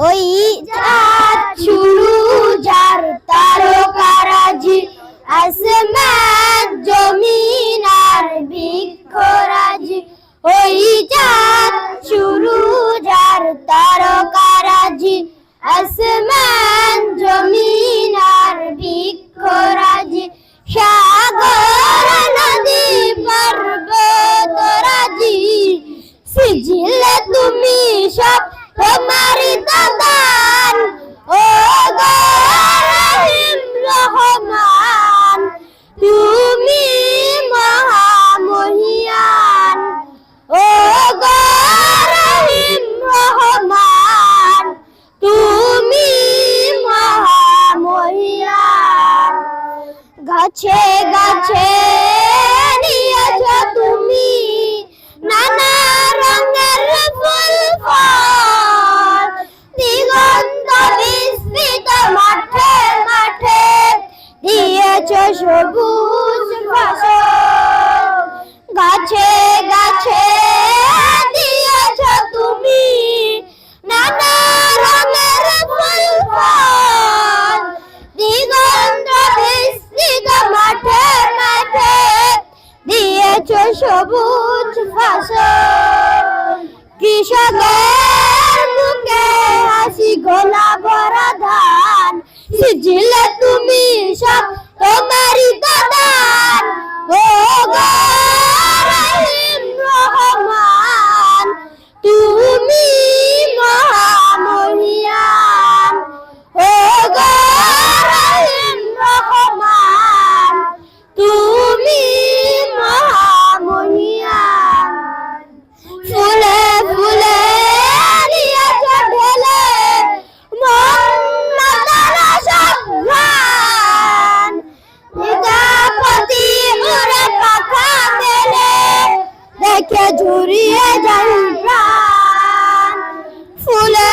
ওই চাঁদ শুরু যার তারকারাজি, আসমান জমিন আর বৃক্ষরাজি। ওই চাঁদ শুরু যার তারকারাজি, আসমান জমিন আর বৃক্ষরাজি। সাগর নদী পর্বতরাজি, সিজিলে তুমি সব তোমারই দান। ও গো রহিম রহমান, তুমি মহামহিয়ান। ও গো রহিম রহমান, তুমি মহামহিয়ান। গাছে গাছে নিয়েছ তুমি নানা রঙের ফুল ফল, দিগন্ত বিস্তৃত মাঠে মাঠে দিয়েছ সবুজ ফসল। গাছে গাছে দিয়েছ তুমি নানা রঙের ফুল ফল, দিগন্ত বিস্তৃত মাঠে মাঠে দিয়েছ সবুজ ফসল। কৃষকের মুখে হাসি গোলা ভরা ধান, সিজিলে তুমি সব তোমারই দান। ও গো রহিম রহমান, তুমি মহামহিয়ান। ও গো রহিম রহমান, তুমি মহামহিয়ান। ফুলে ফুলে দিয়েছ ঢেলে মন্নতের সব ঘ্রাণ, প্রজাপতি উড়ে পাখা মেলে দেখে ঝুরিয়ে যায় প্রাণ। ফুলে